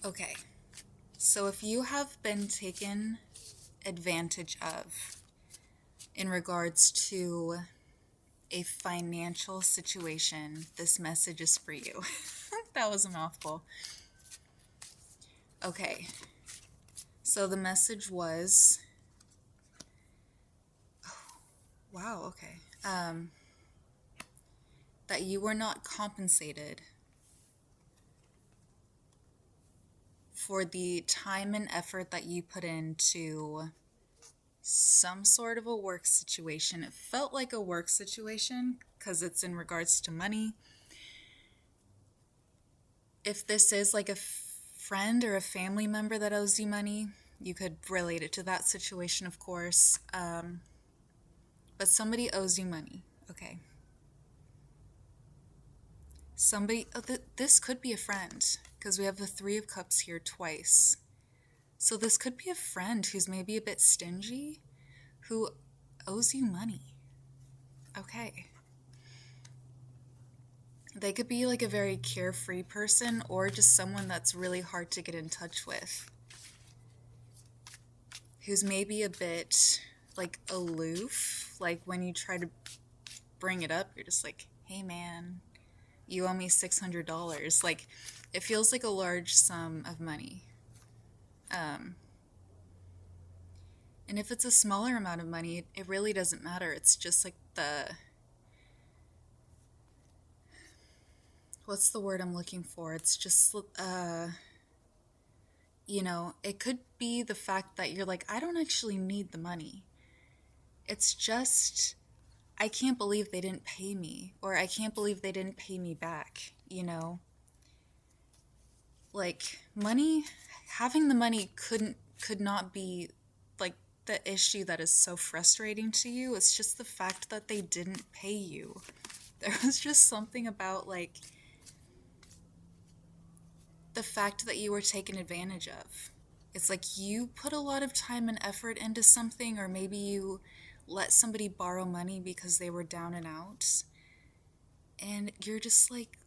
Okay, so if you have been taken advantage of in regards to a financial situation, this message is for you. That was a mouthful. Okay, so the message was, wow, okay, that you were not compensated for the time and effort that you put into some sort of a work situation. It felt like a work situation because it's in regards to money. If this is like a friend or a family member that owes you money, you could relate it to that situation, of course. But somebody owes you money. Okay. Somebody, this could be a friend because we have the Three of Cups here twice. So this could be a friend who's maybe a bit stingy, who owes you money. Okay. They could be like a very carefree person or just someone that's really hard to get in touch with, who's maybe a bit like aloof. Like when you try to bring it up, you're just like, hey man, you owe me $600. Like it feels like a large sum of money. And if it's a smaller amount of money, it really doesn't matter. It's just like what's the word I'm looking for? It's just, it could be the fact that you're like, I don't actually need the money. It's just, I can't believe they didn't pay me, or I can't believe they didn't pay me back, Like, money, having the money could not be, like, the issue that is so frustrating to you. It's just the fact that they didn't pay you. There was just something about, like, the fact that you were taken advantage of. It's like you put a lot of time and effort into something, or maybe you let somebody borrow money because they were down and out, and you're just like,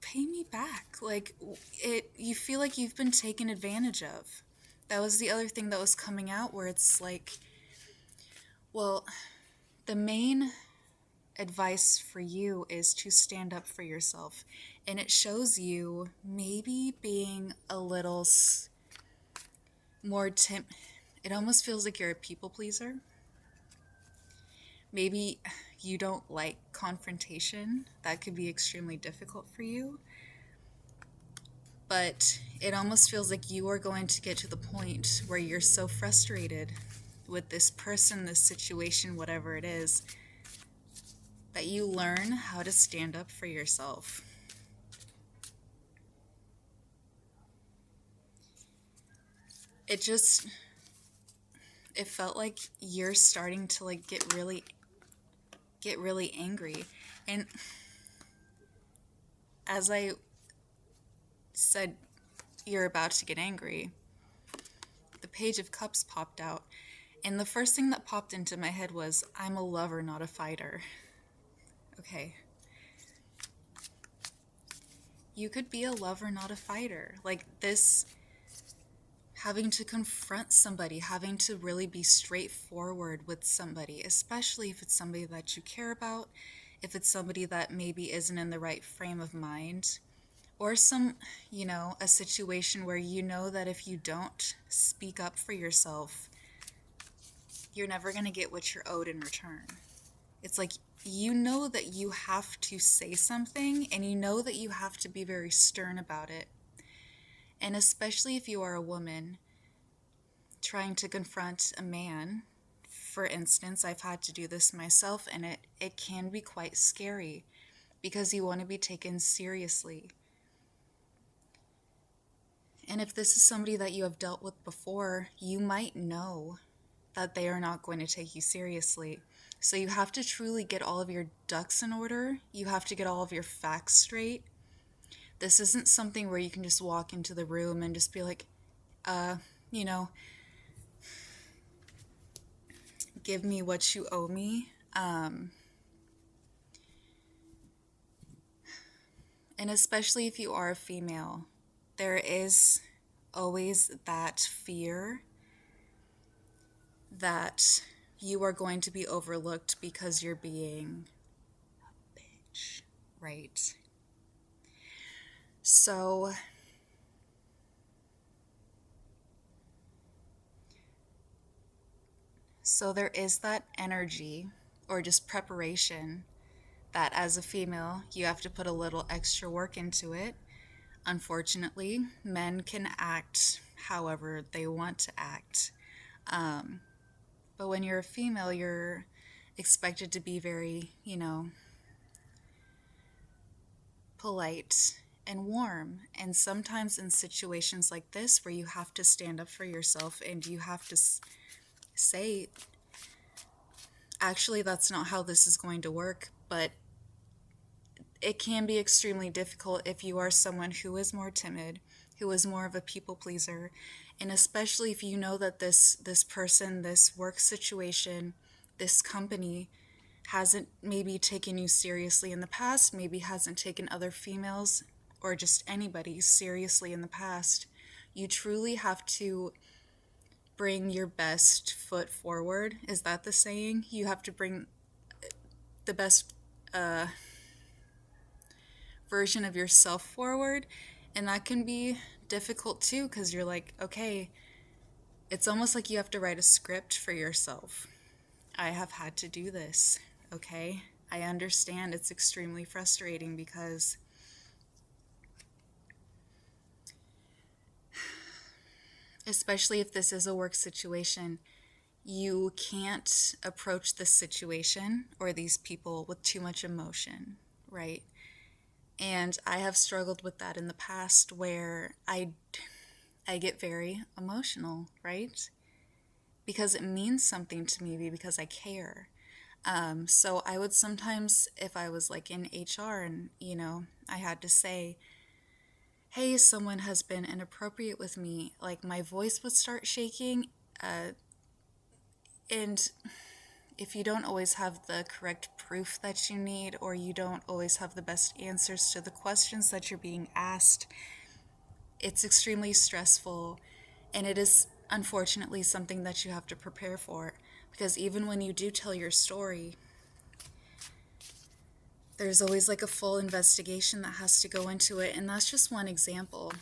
pay me back. Like, you feel like you've been taken advantage of. That was the other thing that was coming out, where it's like, well, the main advice for you is to stand up for yourself. And it shows you maybe being a little more it almost feels like you're a people pleaser. Maybe you don't like confrontation. That could be extremely difficult for you. But it almost feels like you are going to get to the point where you're so frustrated with this person, this situation, whatever it is, that you learn how to stand up for yourself. It felt like you're starting to like get really angry. And as I said, you're about to get angry, the Page of Cups popped out, and the first thing that popped into my head was, I'm a lover, not a fighter. Okay. You could be a lover, not a fighter. Like this, having to confront somebody, having to really be straightforward with somebody, especially if it's somebody that you care about, if it's somebody that maybe isn't in the right frame of mind, or a situation where you know that if you don't speak up for yourself, you're never going to get what you're owed in return. It's like, you know that you have to say something, and you know that you have to be very stern about it. And especially if you are a woman trying to confront a man, for instance, I've had to do this myself, and it can be quite scary because you want to be taken seriously. And if this is somebody that you have dealt with before, you might know that they are not going to take you seriously. So you have to truly get all of your ducks in order. You have to get all of your facts straight. This isn't something where you can just walk into the room and just be like, give me what you owe me. And especially if you are a female, there is always that fear that you are going to be overlooked because you're being a bitch, right? So there is that energy or just preparation that as a female, you have to put a little extra work into it. Unfortunately, men can act however they want to act. Um, but when you're a female, you're expected to be very, polite and warm. And sometimes in situations like this where you have to stand up for yourself and you have to say, actually, that's not how this is going to work, but it can be extremely difficult if you are someone who is more timid, who is more of a people pleaser, and especially if you know that this person, this work situation, this company hasn't maybe taken you seriously in the past, maybe hasn't taken other females or just anybody seriously in the past. You truly have to bring your best foot forward. Is that the saying? You have to bring the best version of yourself forward. And that can be difficult too, because you're like, okay, it's almost like you have to write a script for yourself. I have had to do this, okay? I understand it's extremely frustrating because especially if this is a work situation, you can't approach this situation or these people with too much emotion, right? And I have struggled with that in the past where I get very emotional, right? Because it means something to me, because I care. So I would sometimes, if I was like in HR and, I had to say, hey, someone has been inappropriate with me, like my voice would start shaking. And if you don't always have the correct proof that you need, or you don't always have the best answers to the questions that you're being asked, it's extremely stressful. And it is unfortunately something that you have to prepare for. Because even when you do tell your story, there's always like a full investigation that has to go into it. And that's just one example.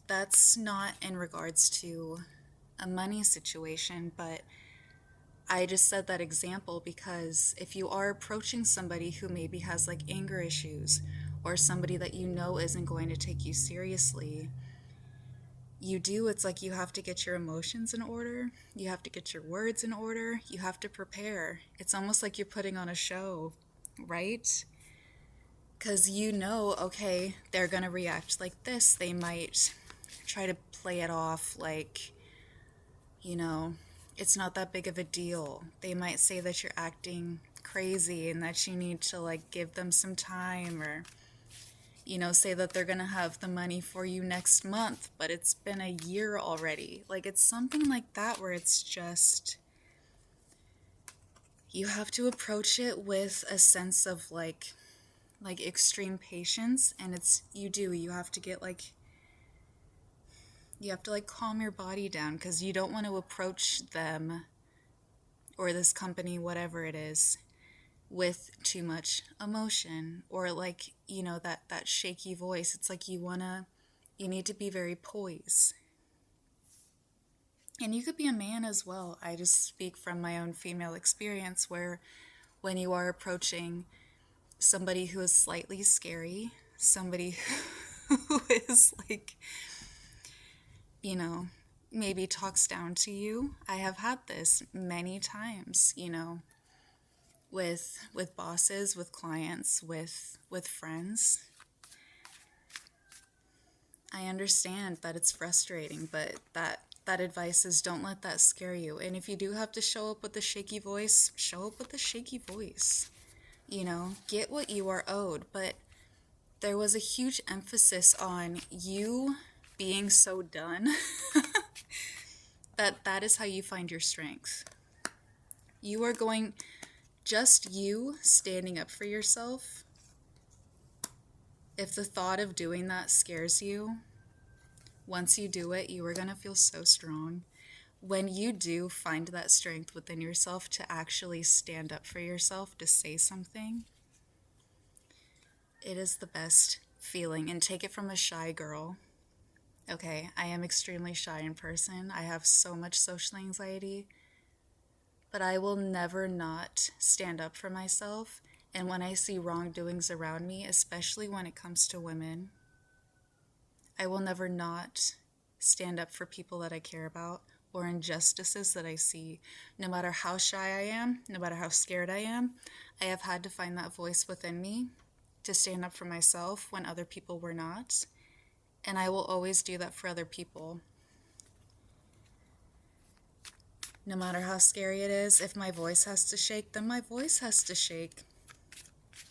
That's not in regards to a money situation, but I just said that example because if you are approaching somebody who maybe has like anger issues or somebody that you know isn't going to take you seriously, it's like you have to get your emotions in order, you have to get your words in order, you have to prepare. It's almost like you're putting on a show, right? Because okay, they're going to react like this. They might try to play it off like, it's not that big of a deal. They might say that you're acting crazy and that you need to like give them some time, or say that they're going to have the money for you next month, but it's been a year already. Like it's something like that where it's just you have to approach it with a sense of like extreme patience, and you have to get like you have to like calm your body down because you don't want to approach them or this company, whatever it is, with too much emotion or like, that shaky voice. It's like you need to be very poised. And you could be a man as well. I just speak from my own female experience where when you are approaching somebody who is slightly scary, somebody who is like, maybe talks down to you. I have had this many times, with bosses, with clients, with friends. I understand that it's frustrating, but that advice is don't let that scare you. And if you do have to show up with a shaky voice, show up with a shaky voice. Get what you are owed. But there was a huge emphasis on you being so done that is how you find your strength. Just you standing up for yourself, if the thought of doing that scares you, Once you do it, you are going to feel so strong. When you do find that strength within yourself to actually stand up for yourself, to say something, it is the best feeling. And take it from a shy girl. Okay, I am extremely shy in person. I have so much social anxiety, but I will never not stand up for myself. And when I see wrongdoings around me, especially when it comes to women, I will never not stand up for people that I care about or injustices that I see. No matter how shy I am, no matter how scared I am, I have had to find that voice within me to stand up for myself when other people were not. And I will always do that for other people. No matter how scary it is, if my voice has to shake, then my voice has to shake.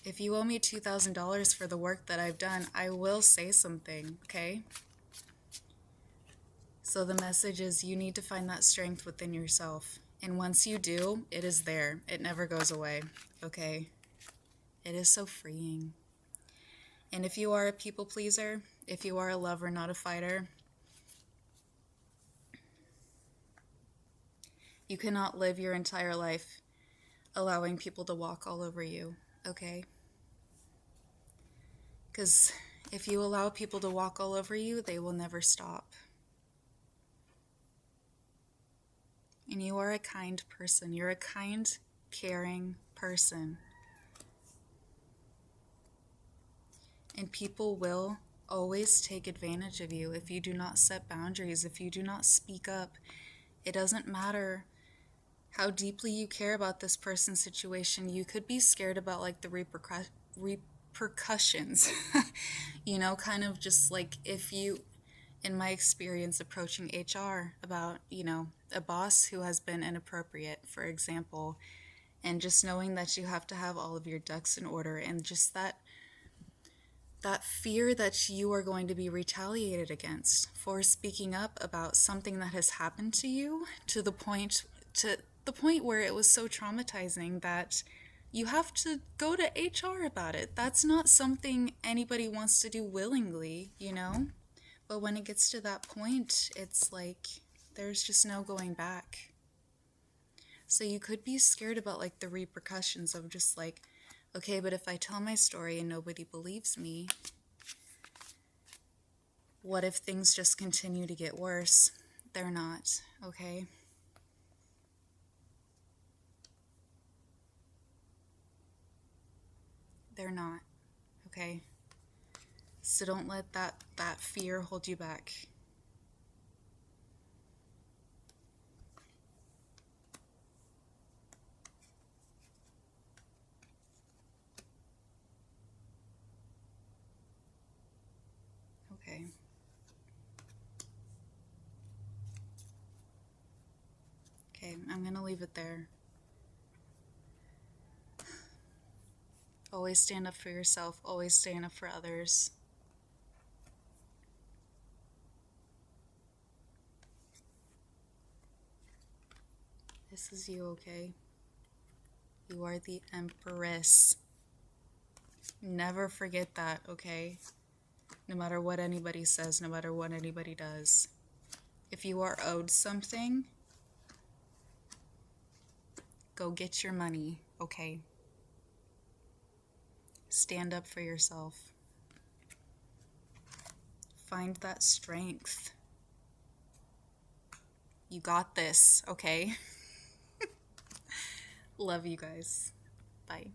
If you owe me $2,000 for the work that I've done, I will say something, okay? So the message is you need to find that strength within yourself. And once you do, it is there. It never goes away, okay? It is so freeing. And if you are a people pleaser, if you are a lover, not a fighter, you cannot live your entire life allowing people to walk all over you, okay? Because if you allow people to walk all over you, they will never stop. And you are a kind person. You're a kind, caring person. And people will always take advantage of you if you do not set boundaries, if you do not speak up. It doesn't matter how deeply you care about this person's situation. You could be scared about like the repercussions. You know, kind of just like if you, in my experience approaching HR about, you know, a boss who has been inappropriate, for example, and just knowing that you have to have all of your ducks in order, and just that fear that you are going to be retaliated against for speaking up about something that has happened to you to the point where it was so traumatizing that you have to go to HR about it. That's not something anybody wants to do willingly, you know? But when it gets to that point, it's like there's just no going back. So you could be scared about like the repercussions of just like, okay, but if I tell my story and nobody believes me, what if things just continue to get worse? They're not, okay? They're not, okay? So don't let that fear hold you back. Okay. Okay, I'm gonna leave it there. Always stand up for yourself, always stand up for others. This is you, okay? You are the Empress. Never forget that, okay? No matter what anybody says, no matter what anybody does. If you are owed something, go get your money, okay? Stand up for yourself. Find that strength. You got this, okay? Love you guys. Bye.